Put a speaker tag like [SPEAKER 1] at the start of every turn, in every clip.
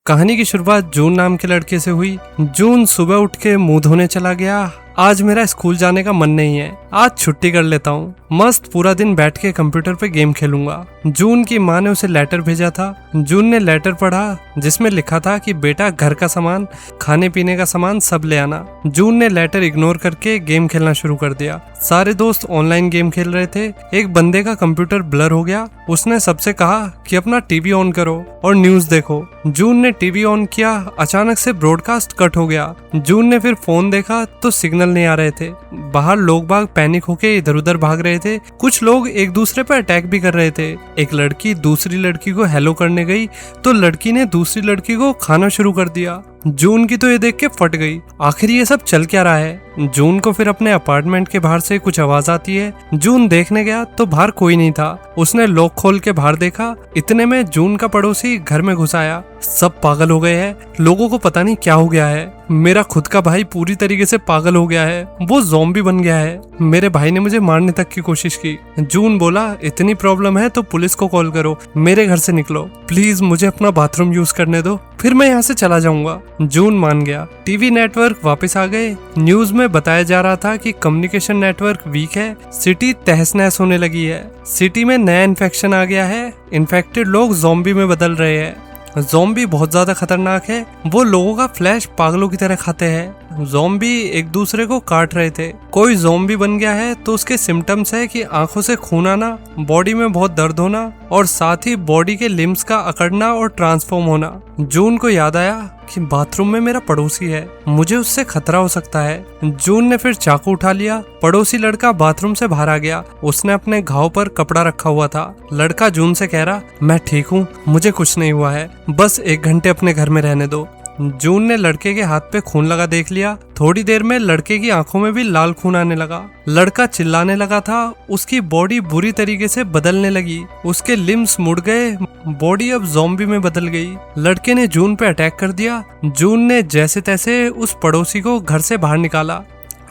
[SPEAKER 1] कहानी की शुरुआत जून नाम के लड़के से हुई। जून सुबह उठ के मुंह धोने चला गया। आज मेरा स्कूल जाने का मन नहीं है, आज छुट्टी कर लेता हूँ, मस्त पूरा दिन बैठ के कंप्यूटर पे गेम खेलूंगा। जून की माँ ने उसे लेटर भेजा था। जून ने लेटर पढ़ा जिसमें लिखा था कि बेटा घर का सामान, खाने पीने का सामान सब ले आना। जून ने लेटर इग्नोर करके गेम खेलना शुरू कर दिया। सारे दोस्त ऑनलाइन गेम खेल रहे थे। एक बंदे का कंप्यूटर ब्लर हो गया। उसने सबसे कहा कि अपना टीवी ऑन करो और न्यूज देखो। जून ने टीवी ऑन किया, अचानक से ब्रॉडकास्ट कट हो गया। जून ने फिर फोन देखा तो सिग्नल नहीं आ रहे थे। बाहर लोग बाग पैनिक होके इधर उधर भाग रहे थे। कुछ लोग एक दूसरे पर अटैक भी कर रहे थे। एक लड़की दूसरी लड़की को हेलो करने गई तो लड़की ने दूसरी लड़की को खाना शुरू कर दिया। जून की तो ये देख के फट गई, आखिर ये सब चल क्या रहा है। जून को फिर अपने अपार्टमेंट के बाहर से कुछ आवाज आती है। जून देखने गया तो बाहर कोई नहीं था। उसने लॉक खोल के बाहर देखा। इतने में जून का पड़ोसी घर में घुस आया। सब पागल हो गए हैं, लोगों को पता नहीं क्या हो गया है। मेरा खुद का भाई पूरी तरीके से पागल हो गया है, वो ज़ॉम्बी बन गया है। मेरे भाई ने मुझे मारने तक की कोशिश की। जून बोला इतनी प्रॉब्लम है तो पुलिस को कॉल करो, मेरे घर से निकलो प्लीज, मुझे अपना बाथरूम यूज करने दो, फिर मैं यहाँ से चला जाऊंगा। जून मान गया। टीवी नेटवर्क वापस आ गए। न्यूज में बताया जा रहा था कि कम्युनिकेशन नेटवर्क वीक है, सिटी तहस नहस होने लगी है, सिटी में नया इन्फेक्शन आ गया है, इन्फेक्टेड लोग ज़ॉम्बी में बदल रहे हैं। ज़ॉम्बी बहुत ज्यादा खतरनाक है, वो लोगों का फ्लैश पागलों की तरह खाते हैं। ज़ॉम्बी एक दूसरे को काट रहे थे। कोई ज़ॉम्बी बन गया है तो उसके सिम्टम्स है कि आंखों से खून आना, बॉडी में बहुत दर्द होना और साथ ही बॉडी के लिम्स का अकड़ना और ट्रांसफॉर्म होना। जून को याद आया कि बाथरूम में मेरा पड़ोसी है, मुझे उससे खतरा हो सकता है। जून ने फिर चाकू उठा लिया। पड़ोसी लड़का बाथरूम से बाहर आ गया। उसने अपने घाव पर कपड़ा रखा हुआ था। लड़का जून से कह रहा, मैं ठीक हूँ, मुझे कुछ नहीं हुआ है, बस 1 घंटे अपने घर में रहने दो। जून ने लड़के के हाथ पे खून लगा देख लिया। थोड़ी देर में लड़के की आंखों में भी लाल खून आने लगा। लड़का चिल्लाने लगा था। उसकी बॉडी बुरी तरीके से बदलने लगी। उसके लिम्स मुड़ गए, बॉडी अब ज़ॉम्बी में बदल गई। लड़के ने जून पे अटैक कर दिया। जून ने जैसे तैसे उस पड़ोसी को घर से बाहर निकाला।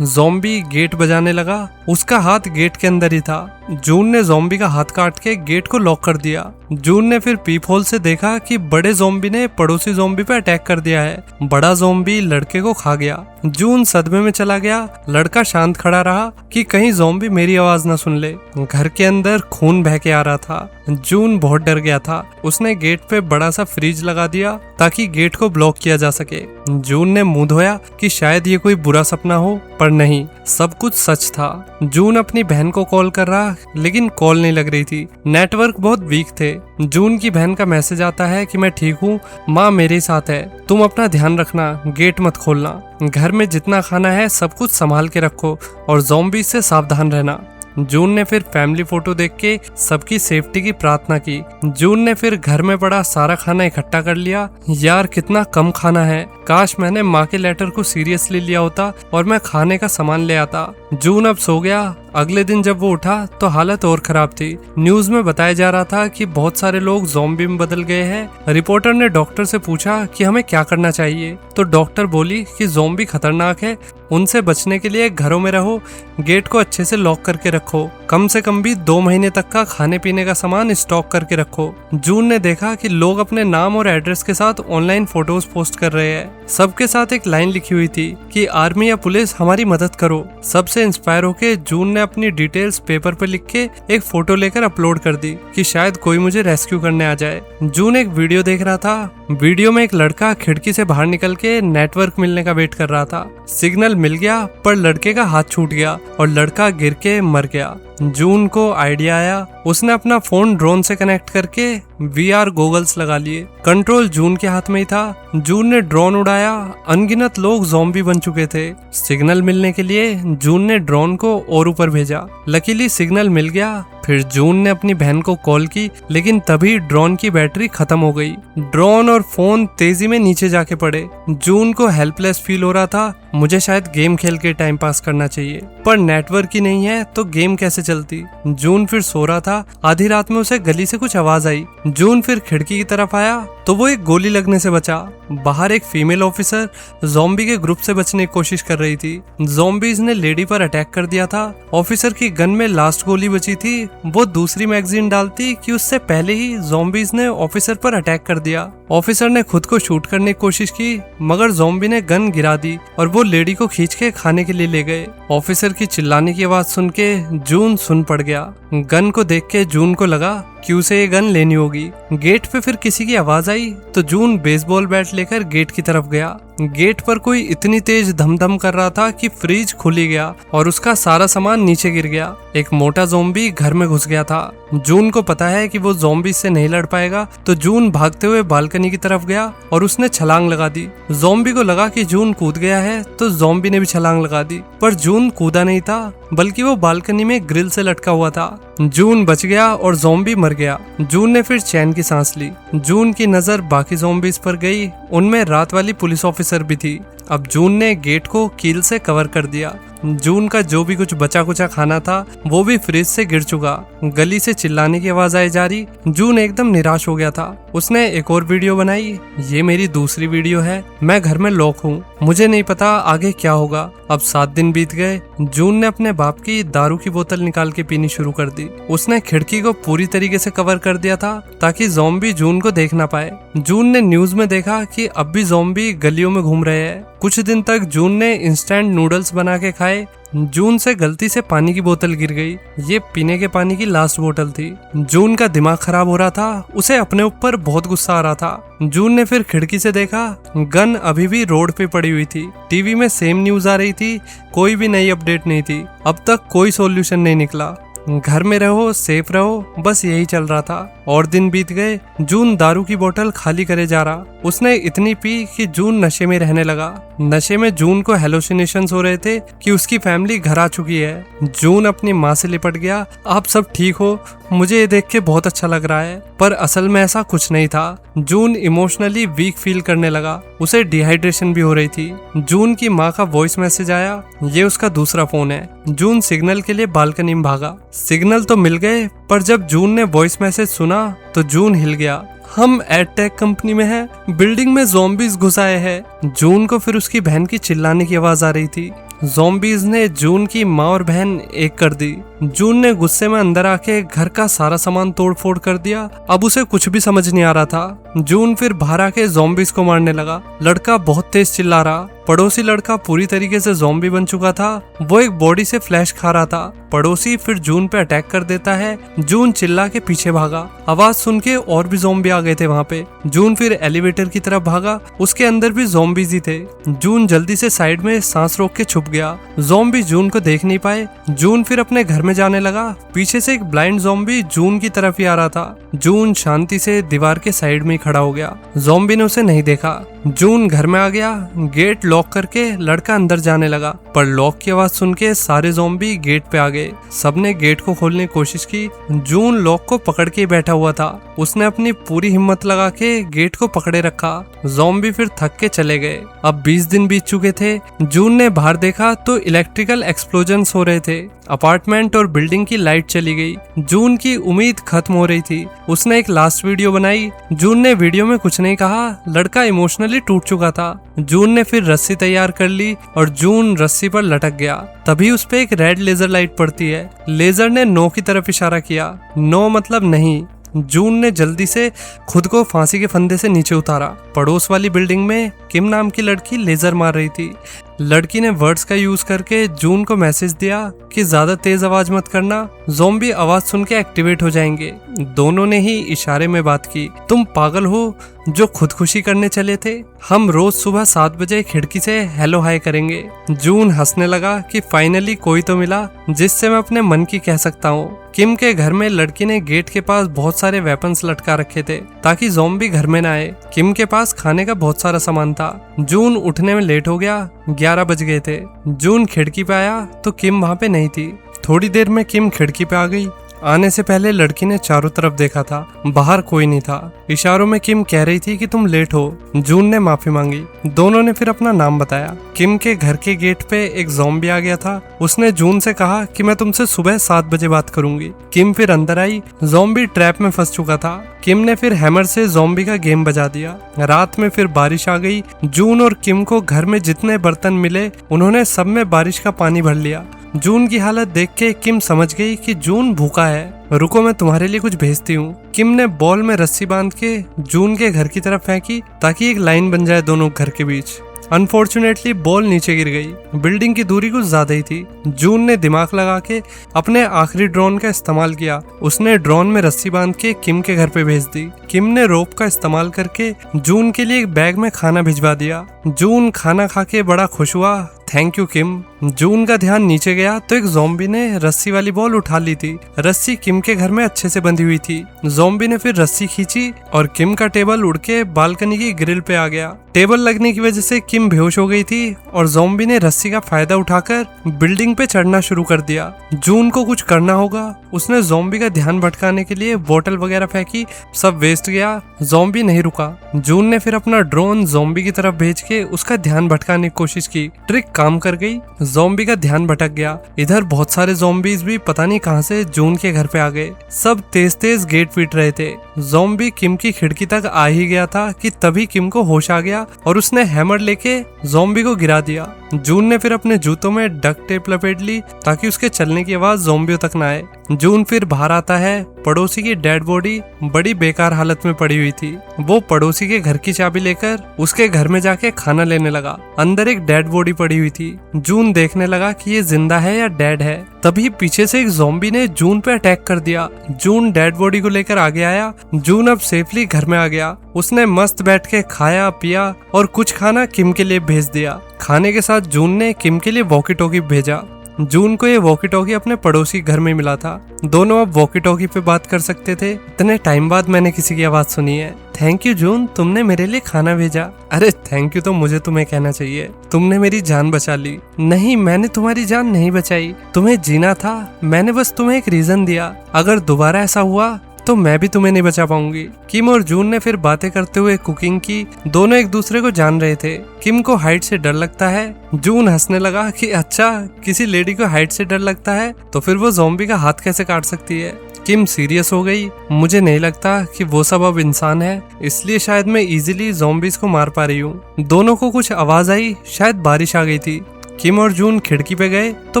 [SPEAKER 1] ज़ॉम्बी गेट बजाने लगा। उसका हाथ गेट के अंदर ही था। जून ने ज़ॉम्बी का हाथ काट के गेट को लॉक कर दिया। जून ने फिर पीप होल से देखा कि बड़े ज़ॉम्बी ने पड़ोसी ज़ॉम्बी पे अटैक कर दिया है। बड़ा ज़ॉम्बी लड़के को खा गया। जून सदमे में चला गया। लड़का शांत खड़ा रहा कि कहीं ज़ॉम्बी मेरी आवाज न सुन ले। घर के अंदर खून बह के आ रहा था। जून बहुत डर गया था। उसने गेट पे बड़ा सा फ्रिज लगा दिया ताकि गेट को ब्लॉक किया जा सके। जून ने मुंह धोया कि शायद ये कोई बुरा सपना हो, पर नहीं, सब कुछ सच था। जून अपनी बहन को कॉल कर रहा लेकिन कॉल नहीं लग रही थी, नेटवर्क बहुत वीक थे। जून की बहन का मैसेज आता है कि मैं ठीक हूँ, माँ मेरे साथ है, तुम अपना ध्यान रखना, गेट मत खोलना, घर में जितना खाना है सब कुछ संभाल के रखो और ज़ॉम्बी से सावधान रहना। जून ने फिर फैमिली फोटो देख के सबकी सेफ्टी की प्रार्थना की। जून ने फिर घर में पड़ा सारा खाना इकट्ठा कर लिया। यार कितना कम खाना है, काश मैंने माँ के लेटर को सीरियसली लिया होता और मैं खाने का सामान ले आता। जून अब सो गया। अगले दिन जब वो उठा तो हालत और खराब थी। न्यूज में बताया जा रहा था कि बहुत सारे लोग ज़ॉम्बी में बदल गए हैं। रिपोर्टर ने डॉक्टर से पूछा कि हमें क्या करना चाहिए, तो डॉक्टर बोली कि ज़ॉम्बी खतरनाक है, उनसे बचने के लिए घरों में रहो, गेट को अच्छे से लॉक करके रखो, कम से कम भी 2 महीने तक का खाने पीने का सामान स्टॉक करके रखो। जून ने देखा कि लोग अपने नाम और एड्रेस के साथ ऑनलाइन फोटोज पोस्ट कर रहे हैं। सबके साथ एक लाइन लिखी हुई थी कि आर्मी या पुलिस हमारी मदद करो। सबसे इंस्पायर होके जून ने अपनी डिटेल्स पेपर पर लिख के एक फोटो लेकर अपलोड कर दी कि शायद कोई मुझे रेस्क्यू करने आ जाए। जून एक वीडियो देख रहा था। वीडियो में एक लड़का खिड़की से बाहर निकल के नेटवर्क मिलने का वेट कर रहा था। सिग्नल मिल गया पर लड़के का हाथ छूट गया और लड़का गिर के मर गया। जून को आइडिया आया। उसने अपना फोन ड्रोन से कनेक्ट करके VR गॉगल्स लगा लिए। कंट्रोल जून के हाथ में ही था। जून ने ड्रोन उड़ाया। अनगिनत लोग ज़ॉम्बी बन चुके थे। सिग्नल मिलने के लिए जून ने ड्रोन को और ऊपर भेजा। लकीली सिग्नल मिल गया। फिर जून ने अपनी बहन को कॉल की, लेकिन तभी ड्रोन की बैटरी खत्म हो गई। ड्रोन और फोन तेजी में नीचे जाके पड़े। जून को हेल्पलेस फील हो रहा था। मुझे शायद गेम खेल के टाइम पास करना चाहिए, पर नेटवर्क ही नहीं है तो गेम कैसे चलती। जून फिर सो रहा था। आधी रात में उसे गली से कुछ आवाज आई। जून फिर खिड़की की तरफ आया तो वो एक गोली लगने से बचा। बाहर एक फीमेल ऑफिसर ज़ॉम्बी के ग्रुप से बचने की कोशिश कर रही थी। ज़ॉम्बीज ने लेडी पर अटैक कर दिया था। ऑफिसर की गन में लास्ट गोली बची थी। वो दूसरी मैगजीन डालती कि उससे पहले ही ज़ॉम्बीज ने ऑफिसर पर अटैक कर दिया। ऑफिसर ने खुद को शूट करने की कोशिश की, मगर ज़ॉम्बी ने गन गिरा दी और वो लेडी को खींच के खाने के लिए ले गए। ऑफिसर की चिल्लाने की आवाज सुन के जून सुन पड़ गया। गन को देख के जून को लगा कि उसे ये गन लेनी होगी। गेट पे फिर किसी की आवाज आई तो जून बेसबॉल बैट लेकर गेट की तरफ गया। गेट पर कोई इतनी तेज धमधम कर रहा था कि फ्रिज खुल ही गया और उसका सारा सामान नीचे गिर गया। एक मोटा ज़ॉम्बी घर में घुस गया था। जून को पता है कि वो ज़ॉम्बी से नहीं लड़ पाएगा, तो जून भागते हुए बालकनी की तरफ गया और उसने छलांग लगा दी। ज़ॉम्बी को लगा कि जून कूद गया है, तो ज़ॉम्बी ने भी छलांग लगा दी, पर जून कूदा नहीं था, बल्कि वो बालकनी में ग्रिल से लटका हुआ था। जून बच गया और ज़ॉम्बी मर गया। जून ने फिर चैन की सांस ली। जून की नजर बाकी ज़ॉम्बीज पर गई। उनमें रात वाली पुलिस ऑफिसर भी थी। अब जून ने गेट को कील से कवर कर दिया। जून का जो भी कुछ बचा कुचा खाना था वो भी फ्रिज से गिर चुका। गली से चिल्लाने की आवाज आई जा रही। जून एकदम निराश हो गया था। उसने एक और वीडियो बनाई। ये मेरी दूसरी वीडियो है। मैं घर में लॉक हूँ, मुझे नहीं पता आगे क्या होगा। अब 7 दिन बीत गए। जून ने अपने बाप की दारू की बोतल निकाल के पीनी शुरू कर दी। उसने खिड़की को पूरी तरीके से कवर कर दिया था ताकि ज़ॉम्बी जून को देख ना पाए। जून ने न्यूज में देखा कि अब भी ज़ॉम्बी गलियों में घूम रहे हैं। कुछ दिन तक जून ने इंस्टेंट नूडल्स बना के खाए। जून से गलती से पानी की बोतल गिर गई। ये पीने के पानी की लास्ट बोतल थी। जून का दिमाग खराब हो रहा था। उसे अपने ऊपर बहुत गुस्सा आ रहा था। जून ने फिर खिड़की से देखा, गन अभी भी रोड पे पड़ी हुई थी। टीवी में सेम न्यूज आ रही थी, कोई भी नई अपडेट नहीं थी। अब तक कोई सॉल्यूशन नहीं निकला। घर में रहो, सेफ रहो, बस यही चल रहा था। और दिन बीत गए। जून दारू की बोतल खाली करे जा रहा। उसने इतनी पी कि जून नशे में रहने लगा। नशे में जून को हेलुसिनेशंस हो रहे थे कि उसकी फैमिली घर आ चुकी है। जून अपनी माँ से लिपट गया, आप सब ठीक हो? मुझे ये देख के बहुत अच्छा लग रहा है, पर असल में ऐसा कुछ नहीं था। जून इमोशनली वीक फील करने लगा। उसे डिहाइड्रेशन भी हो रही थी। जून की माँ का वॉइस मैसेज आया। ये उसका दूसरा फोन है। जून सिग्नल के लिए बालकनी में भागा। सिग्नल तो मिल गए, पर जब जून ने वॉइस मैसेज सुना तो जून हिल गया। हम एडटेक कंपनी में हैं। बिल्डिंग में ज़ॉम्बीज घुस आए हैं। जून को फिर उसकी बहन की चिल्लाने की आवाज आ रही थी। ज़ॉम्बीज ने जून की माँ और बहन एक कर दी। जून ने गुस्से में अंदर आके घर का सारा सामान तोड़ फोड़ कर दिया। अब उसे कुछ भी समझ नहीं आ रहा था। जून फिर बाहर आके ज़ॉम्बीज को मारने लगा। लड़का बहुत तेज चिल्ला रहा। पड़ोसी लड़का पूरी तरीके से ज़ॉम्बी बन चुका था। वो एक बॉडी से फ्लैश खा रहा था। पड़ोसी फिर जून पे अटैक कर देता है। जून चिल्ला के पीछे भागा। आवाज सुन के और भी ज़ॉम्बी आ गए थे वहाँ पे। जून फिर एलिवेटर की तरफ भागा। उसके अंदर भी ज़ॉम्बीज ही थे। जून जल्दी से साइड में सांस रोक के छुप गया। ज़ॉम्बी जून को देख नहीं पाए। जून फिर अपने घर में जाने लगा। पीछे से एक ब्लाइंड ज़ॉम्बी जून की तरफ ही आ रहा था। जून शांति से दीवार के साइड में खड़ा हो गया। ज़ॉम्बी ने उसे नहीं देखा। जून घर में आ गया। गेट लॉक करके लड़का अंदर जाने लगा, पर लॉक की आवाज सुन के सारे ज़ॉम्बी गेट पे आ गए। सबने गेट को खोलने की कोशिश की। जून लॉक को पकड़ के बैठा हुआ था। उसने अपनी पूरी हिम्मत लगा के गेट को पकड़े रखा। ज़ॉम्बी फिर थक के चले गए। अब 20 दिन बीत चुके थे। जून ने बाहर देखा तो इलेक्ट्रिकल एक्सप्लोजन्स हो रहे थे। अपार्टमेंट और बिल्डिंग की लाइट चली गई। जून की उम्मीद खत्म हो रही थी। उसने एक लास्ट वीडियो बनाई। जून ने वीडियो में कुछ नहीं कहा। लड़का इमोशनली टूट चुका था। जून ने फिर रस्सी तैयार कर ली और जून रस्सी पर लटक गया। तभी उस पे एक रेड लेजर लाइट पड़ती है। लेजर ने नो की तरफ इशारा किया। नो मतलब नहीं। जून ने जल्दी से खुद को फांसी के फंदे से नीचे उतारा। पड़ोस वाली बिल्डिंग में किम नाम की लड़की लेजर मार रही थी। लड़की ने वर्ड्स का यूज करके जून को मैसेज दिया कि ज्यादा तेज आवाज मत करना, ज़ॉम्बी आवाज सुन के एक्टिवेट हो जाएंगे। दोनों ने ही इशारे में बात की। तुम पागल हो जो खुदकुशी करने चले थे? हम रोज सुबह 7 बजे खिड़की से हेलो हाय करेंगे। जून हंसने लगा कि फाइनली कोई तो मिला जिससे मैं अपने मन की कह सकता हूँ। किम के घर में लड़की ने गेट के पास बहुत सारे वेपन्स लटका रखे थे ताकि ज़ॉम्बी घर में ना आए। किम के पास खाने का बहुत सारा सामान था। जून उठने में लेट हो गया। 11 बज गए थे। जून खिड़की पे आया तो किम वहाँ पे नहीं थी। थोड़ी देर में किम खिड़की पे आ गई। आने से पहले लड़की ने चारों तरफ देखा था, बाहर कोई नहीं था। इशारों में किम कह रही थी कि तुम लेट हो। जून ने माफी मांगी। दोनों ने फिर अपना नाम बताया। किम के घर के गेट पे एक ज़ॉम्बी आ गया था। उसने जून से कहा कि मैं तुमसे सुबह 7 बजे बात करूंगी। किम फिर अंदर आई। ज़ॉम्बी ट्रैप में फंस चुका था। किम ने फिर हैमर से ज़ॉम्बी का गेम बजा दिया। रात में फिर बारिश आ गई। जून और किम को घर में जितने बर्तन मिले उन्होंने सब में बारिश का पानी भर लिया। जून की हालत देख के किम समझ गई कि जून भूखा है। रुको, मैं तुम्हारे लिए कुछ भेजती हूँ। किम ने बॉल में रस्सी बांध के जून के घर की तरफ फेंकी ताकि एक लाइन बन जाए दोनों घर के बीच। अनफॉर्चुनेटली बॉल नीचे गिर गई। बिल्डिंग की दूरी कुछ ज्यादा ही थी। जून ने दिमाग लगा के अपने आखिरी ड्रोन का इस्तेमाल किया। उसने ड्रोन में रस्सी बांध के किम के घर पे भेज दी। किम ने रोप का इस्तेमाल करके जून के लिए एक बैग में खाना भिजवा दिया। जून खाना खा के बड़ा खुश हुआ। थैंक यू किम। जून का ध्यान नीचे गया तो एक ज़ॉम्बी ने रस्सी वाली बॉल उठा ली थी। रस्सी किम के घर में अच्छे से बंधी हुई थी। ज़ॉम्बी ने फिर रस्सी खींची और किम का टेबल उड़ के बालकनी की ग्रिल पे आ गया। टेबल लगने की वजह से किम बेहोश हो गई थी और ज़ॉम्बी ने रस्सी का फायदा उठाकर बिल्डिंग पे चढ़ना शुरू कर दिया। जून को कुछ करना होगा। उसने ज़ॉम्बी का ध्यान भटकाने के लिए बोतल वगैरह फेंकी, सब वेस्ट गया। ज़ॉम्बी नहीं रुका। जून ने फिर अपना ड्रोन ज़ॉम्बी की तरफ भेज के उसका ध्यान भटकाने की कोशिश की। ट्रिक काम कर गई। ज़ॉम्बी का ध्यान भटक गया। इधर बहुत सारे ज़ॉम्बीज भी पता नहीं कहां से जून के घर पे आ गए। सब तेज तेज गेट पीट रहे थे। ज़ॉम्बी किम की खिड़की तक आ ही गया था कि तभी किम को होश आ गया और उसने हैमर लेके ज़ॉम्बी को गिरा दिया। जून ने फिर अपने जूतों में डक्ट टेप लपेट ली ताकि उसके चलने की आवाज ज़ॉम्बियों तक ना आए। जून फिर बाहर आता है। पड़ोसी की डेड बॉडी बड़ी बेकार हालत में पड़ी हुई थी। वो पड़ोसी के घर की चाबी लेकर उसके घर में जाके खाना लेने लगा। अंदर एक डेड बॉडी पड़ी हुई थी। जून देखने लगा कि ये जिंदा है या डेड है। तभी पीछे से एक ज़ॉम्बी ने जून पे अटैक कर दिया। जून डेड बॉडी को लेकर आगे आया। जून अब सेफली घर में आ गया। उसने मस्त बैठ के खाया पिया और कुछ खाना किम के लिए भेज दिया। खाने के साथ जून ने किम के लिए वॉकी टॉकी भेजा। जून को ये वॉकी टॉकी अपने पड़ोसी घर में मिला था। दोनों अब वॉकी टॉकी पे बात कर सकते थे। इतने टाइम बाद मैंने किसी की आवाज सुनी है। थैंक यू जून, तुमने मेरे लिए खाना भेजा। अरे थैंक यू तो मुझे तुम्हें कहना चाहिए। तुमने मेरी जान बचा ली। नहीं, मैंने तुम्हारी जान नहीं बचाई। तुम्हें जीना था, मैंने बस तुम्हें एक रीजन दिया। अगर दोबारा ऐसा हुआ तो मैं भी तुम्हें नहीं बचा पाऊंगी। किम और जून ने फिर बातें करते हुए कुकिंग की। दोनों एक दूसरे को जान रहे थे। किम को हाइट से डर लगता है। जून हंसने लगा कि अच्छा, किसी लेडी को हाइट से डर लगता है तो फिर वो ज़ॉम्बी का हाथ कैसे काट सकती है। किम सीरियस हो गई। मुझे नहीं लगता कि वो सब अब इंसान है, इसलिए शायद मैं इजीली ज़ॉम्बीज को मार पा रही हूँ। दोनों को कुछ आवाज आई, शायद बारिश आ गई थी। किम और जून खिड़की पे गए तो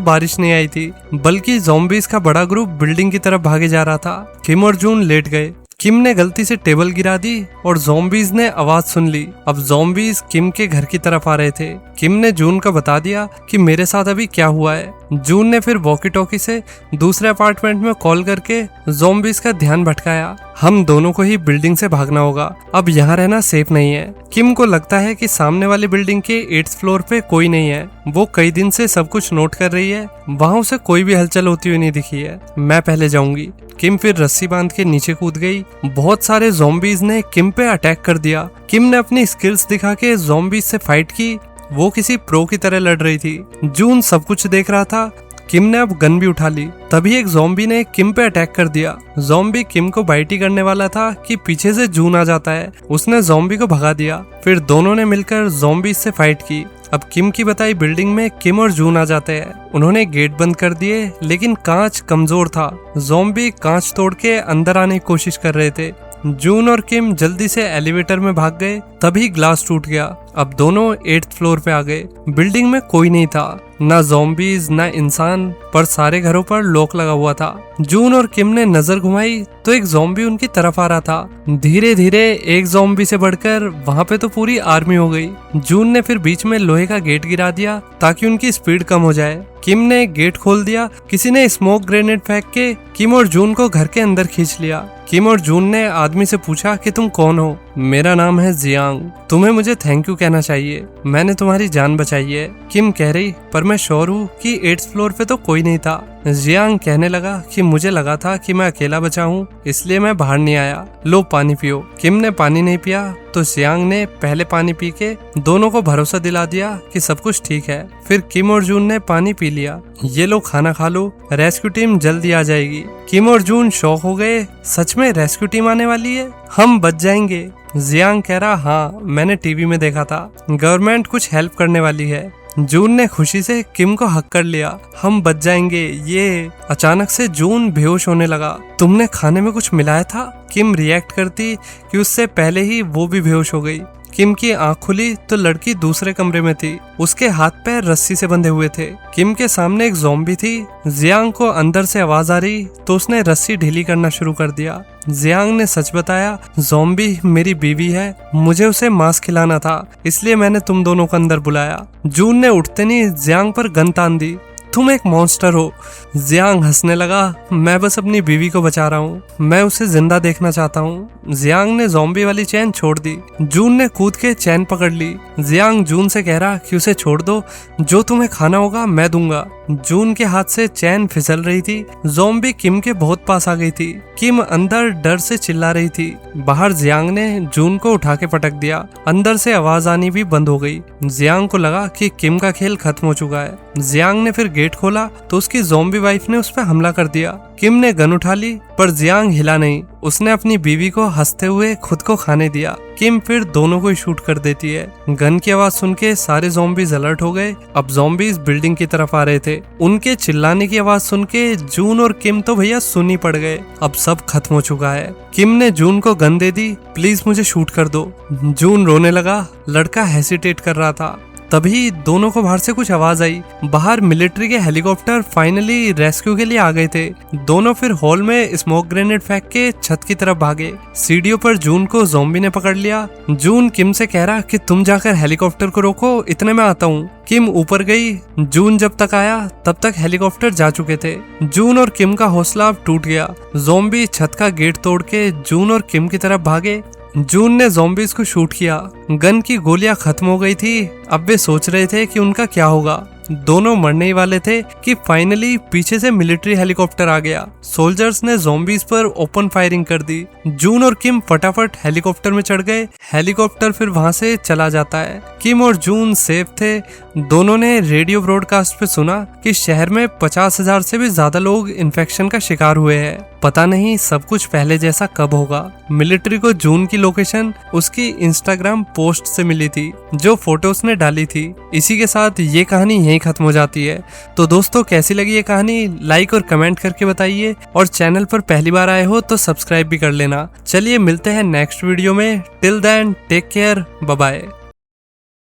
[SPEAKER 1] बारिश नहीं आई थी, बल्कि ज़ॉम्बीज का बड़ा ग्रुप बिल्डिंग की तरफ भागे जा रहा था। किम और जून लेट गए। किम ने गलती से टेबल गिरा दी और ज़ॉम्बीज ने आवाज सुन ली। अब ज़ॉम्बीज किम के घर की तरफ आ रहे थे। किम ने जून को बता दिया कि मेरे साथ अभी क्या हुआ है। जून ने फिर वॉकी टॉकी से दूसरे अपार्टमेंट में कॉल करके ज़ॉम्बीज का ध्यान भटकाया। हम दोनों को ही बिल्डिंग से भागना होगा, अब यहाँ रहना सेफ नहीं है। किम को लगता है कि सामने वाली बिल्डिंग के 8th फ्लोर पे कोई नहीं है। वो कई दिन से सब कुछ नोट कर रही है। वहाँ उसे कोई भी हलचल होती हुई नहीं दिखी है। मैं पहले जाऊंगी। किम फिर रस्सी बांध के नीचे कूद गई। बहुत सारे ज़ॉम्बीज ने किम पे अटैक कर दिया। किम ने अपनी स्किल्स दिखा के ज़ॉम्बीज से फाइट की। वो किसी प्रो की तरह लड़ रही थी। जून सब कुछ देख रहा था। किम ने अब गन भी उठा ली। तभी एक ज़ॉम्बी ने किम पे अटैक कर दिया। ज़ॉम्बी किम को बाइट ही करने वाला था कि पीछे से जून आ जाता है। उसने ज़ॉम्बी को भगा दिया। फिर दोनों ने मिलकर ज़ॉम्बी से फाइट की। अब किम की बताई बिल्डिंग में किम और जून आ जाते हैं। उन्होंने गेट बंद कर दिए, लेकिन कांच कमजोर था। ज़ॉम्बी कांच तोड़ के अंदर आने की कोशिश कर रहे थे। जून और किम जल्दी से एलिवेटर में भाग गए। तभी ग्लास टूट गया। अब दोनों 8th फ्लोर पे आ गए। बिल्डिंग में कोई नहीं था, ना ज़ॉम्बीज ना इंसान, पर सारे घरों पर लॉक लगा हुआ था। जून और किम ने नजर घुमाई तो एक ज़ॉम्बी उनकी तरफ आ रहा था। धीरे धीरे एक ज़ॉम्बी से बढ़कर वहाँ पे तो पूरी आर्मी हो गई। जून ने फिर बीच में लोहे का गेट गिरा दिया ताकि उनकी स्पीड कम हो जाए। किम ने गेट खोल दिया। किसी ने स्मोक ग्रेनेड फेंक के किम और जून को घर के अंदर खींच लिया। किम और जून ने आदमी से पूछा कि तुम कौन हो। मेरा नाम है जियांग, तुम्हें मुझे थैंक यू कहना चाहिए, मैंने तुम्हारी जान बचाई है। किम कह रही, पर मैं श्योर हूँ कि 8th फ्लोर पे तो कोई नहीं था। जियांग कहने लगा कि मुझे लगा था कि मैं अकेला बचा हूँ, इसलिए मैं बाहर नहीं आया। लो पानी पियो। किम ने पानी नहीं पिया तो जियांग ने पहले पानी पी के दोनों को भरोसा दिला दिया कि सब कुछ ठीक है। फिर किम और जून ने पानी पी लिया। ये लो खाना खा लो, रेस्क्यू टीम जल्दी आ जाएगी। किम और जून शॉक हो गए, सच में रेस्क्यू टीम आने वाली है? हम बच जाएंगे। जियांग कह रहा, हाँ मैंने टीवी में देखा था, गवर्नमेंट कुछ हेल्प करने वाली है। जून ने खुशी से किम को हक कर लिया, हम बच जाएंगे ये। अचानक से जून बेहोश होने लगा। तुमने खाने में कुछ मिलाया था? किम रिएक्ट करती कि उससे पहले ही वो भी बेहोश हो गई। किम की आंख खुली तो लड़की दूसरे कमरे में थी। उसके हाथ पैर रस्सी से बंधे हुए थे। किम के सामने एक ज़ॉम्बी थी। जियांग को अंदर से आवाज आ रही तो उसने रस्सी ढीली करना शुरू कर दिया। जियांग ने सच बताया, ज़ॉम्बी मेरी बीवी है, मुझे उसे मांस खिलाना था, इसलिए मैंने तुम दोनों को अंदर बुलाया। जून ने उठते नहीं जियांग पर गन तान दी, तुम एक मॉन्स्टर हो। जियांग हंसने लगा, मैं बस अपनी बीवी को बचा रहा हूँ, मैं उसे जिंदा देखना चाहता हूँ। जियांग ने ज़ॉम्बी वाली चैन छोड़ दी। जून ने कूद के चैन पकड़ ली। जियांग जून से कह रहा कि उसे छोड़ दो, जो तुम्हें खाना होगा मैं दूंगा। जून के हाथ से चैन फिसल रही थी। ज़ॉम्बी किम के बहुत पास आ गई थी। किम अंदर डर से चिल्ला रही थी। बाहर जियांग ने जून को उठा के पटक दिया। अंदर से आवाज आनी भी बंद हो गई। जियांग को लगा कि किम का खेल खत्म हो चुका है। जियांग ने फिर गेट खोला तो उसकी ज़ॉम्बी वाइफ ने उस पर हमला कर दिया। किम ने गन उठा ली पर जियांग हिला नहीं। उसने अपनी बीवी को हंसते हुए खुद को खाने दिया। किम फिर दोनों को ही शूट कर देती है। गन की आवाज सुन के सारे ज़ॉम्बीज अलर्ट हो गए। अब ज़ॉम्बीज बिल्डिंग की तरफ आ रहे थे। उनके चिल्लाने की आवाज सुन के जून और किम तो भैया सुन ही पड़ गए। अब सब खत्म हो चुका है। किम ने जून को गन दे दी, प्लीज मुझे शूट कर दो। जून रोने लगा। लड़का हेसिटेट कर रहा था। तभी दोनों को बाहर से कुछ आवाज आई। बाहर मिलिट्री के हेलीकॉप्टर फाइनली रेस्क्यू के लिए आ गए थे। दोनों फिर हॉल में स्मोक ग्रेनेड फेंक के छत की तरफ भागे। सीढ़ियों पर जून को ज़ॉम्बी ने पकड़ लिया। जून किम से कह रहा कि तुम जाकर हेलीकॉप्टर को रोको, इतने में आता हूँ। किम ऊपर गई। जून जब तक आया तब तक हेलीकॉप्टर जा चुके थे। जून और किम का हौसला अब टूट गया। ज़ॉम्बी छत का गेट तोड़ के जून और किम की तरफ भागे। जून ने ज़ॉम्बीज को शूट किया। गन की गोलियां खत्म हो गई थी। अब वे सोच रहे थे कि उनका क्या होगा। दोनों मरने ही वाले थे कि फाइनली पीछे से मिलिट्री हेलीकॉप्टर आ गया। सोल्जर्स ने ज़ॉम्बीज पर ओपन फायरिंग कर दी। जून और किम फटाफट हेलीकॉप्टर में चढ़ गए। हेलीकॉप्टर फिर वहां से चला जाता है। किम और जून सेफ थे। दोनों ने रेडियो ब्रॉडकास्ट पे सुना कि शहर में 50,000 से भी ज्यादा लोग इन्फेक्शन का शिकार हुए हैं। पता नहीं सब कुछ पहले जैसा कब होगा। मिलिट्री को जून की लोकेशन उसकी इंस्टाग्राम पोस्ट से मिली थी, जो फोटो उसने डाली थी। इसी के साथ ये कहानी यहीं खत्म हो जाती है। तो दोस्तों कैसी लगी ये कहानी, लाइक और कमेंट करके बताइए। और चैनल पर पहली बार आए हो तो सब्सक्राइब भी कर लेना। चलिए मिलते हैं नेक्स्ट वीडियो में। Till then take care, bye bye.